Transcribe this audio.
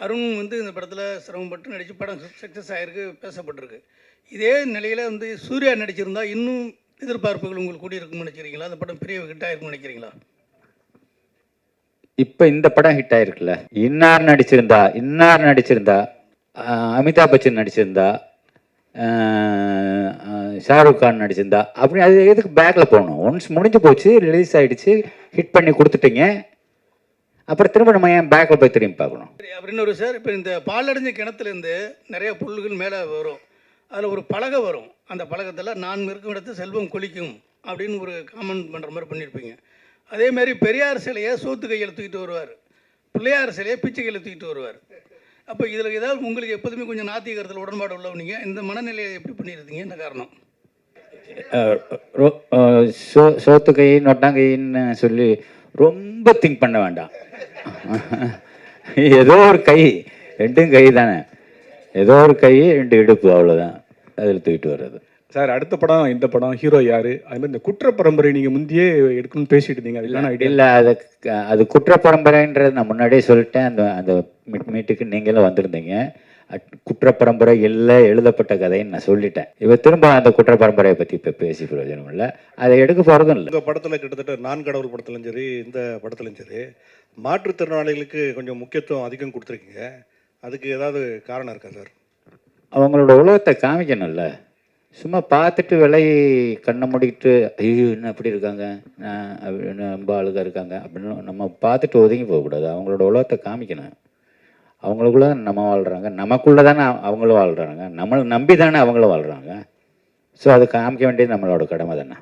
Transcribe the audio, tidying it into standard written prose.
அருண் வந்து இந்த படத்தில் சிரமப்பட்டு நடித்து படம் சக்ஸஸ் ஆகிருக்கு, பேசப்பட்டிருக்கு. இதே நிலையில் வந்து சூர்யா நடிச்சிருந்தா இன்னும் எதிர்பார்ப்புகள் உங்களுக்கு கூடி இருக்கும்னு நினைக்கிறீங்களா? அந்த படம் பெரிய ஹிட் ஆகிருக்கும்னு நினைக்கிறீங்களா? இப்போ இந்த படம் ஹிட் ஆயிருக்குல்ல, இன்னார் நடிச்சிருந்தா அமிதாப் பச்சன் நடிச்சிருந்தா, ஷாருக் கான் நடிச்சிருந்தா, அப்படி அது எதுக்கு பேக்கில் போகணும்? ஒன்ஸ் முடிஞ்சு போச்சு, ரிலீஸ் ஆகிடுச்சு, ஹிட் பண்ணி கொடுத்துட்டீங்க, அப்புறம் திரும்ப நம்ம ஏன் பேக்கில் போய் திரும்பி பார்க்கணும்? அப்படின்னு ஒரு சார், இப்போ இந்த பாலடைஞ்ச கிணத்துலேருந்து நிறைய புல்லுகள் மேலே வரும், அதில் ஒரு பலகை வரும். அந்த பலகத்தில் நான் இருக்கும் இடத்து செல்வம் கொளிக்கும் அப்படின்னு ஒரு காமெண்ட் பண்ணுற மாதிரி பண்ணியிருப்பீங்க. அதேமாரி பெரியார் சிலையை சோத்து கையில் தூக்கிட்டு வருவார், பிள்ளையார் சிலையை பிச்சை கையில் தூக்கிட்டு வருவார். அப்போ இதில் ஏதாவது உங்களுக்கு எப்போதுமே கொஞ்சம் நாத்திகரத்தில் உடன்பாடு உள்ளவங்க, இந்த மனநிலையை எப்படி பண்ணியிருந்தீங்க? என்ன காரணம்? சோத்து கை நொட்டாங்கைன்னு சொல்லி ரொம்ப திங்க் பண்ண வேண்டாம். ஏதோ ஒரு கை, ரெண்டும் கை தானே, ஏதோ ஒரு கை, ரெண்டு இடுப்பு, அவ்வளோதான். அதில் தூக்கிட்டு வர்றது. சார், அடுத்த படம் இந்த படம் ஹீரோ யார்? அது மாதிரி இந்த குற்ற பரம்பரை நீங்கள் முந்தையே எடுக்கணும்னு பேசிட்டு இருந்தீங்க, அதுக்கான ஐடியா இல்லை. அது குற்ற பரம்பரைன்றது நான் முன்னாடியே சொல்லிட்டேன். அந்த மீட்டுக்கு நீங்களும் வந்திருந்தீங்க. குற்ற பரம்பரை இல்லை, எழுதப்பட்ட கதைன்னு நான் சொல்லிட்டேன். இப்போ திரும்ப அந்த குற்ற பரம்பரையை பற்றி இப்போ பேசி பிரயோஜனம் இல்லை, அதை எடுக்க போகிறதும் இல்லை. இந்த படத்தில் கிட்டத்தட்ட நான் கடவுள் படத்துலையும் சரி, இந்த படத்துலையும் சரி, மாற்றுத்திறனாளிகளுக்கு கொஞ்சம் முக்கியத்துவம் அதிகம் கொடுத்துருக்கீங்க. அதுக்கு ஏதாவது காரணம் இருக்கா சார்? அவங்களோட உலகத்தை காமிக்கணும்ல. சும்மா பார்த்துட்டு விலை கண்ணை மூடிக்கிட்டு ஐயோ என்ன அப்படி இருக்காங்க, ரொம்ப அழுகாக இருக்காங்க அப்படின்னு நம்ம பார்த்துட்டு ஒதுங்கி போகக்கூடாது. அவங்களோட உலகத்தை காமிக்கணும். அவங்களுக்குள்ள நம்ம வாழ்கிறாங்க, நமக்குள்ளே தானே அவங்களும் வாழ்கிறாங்க, நம்மளை நம்பி தானே அவங்களும் வாழ்கிறாங்க. ஸோ அது காமிக்க வேண்டியது நம்மளோட கடமை தானே.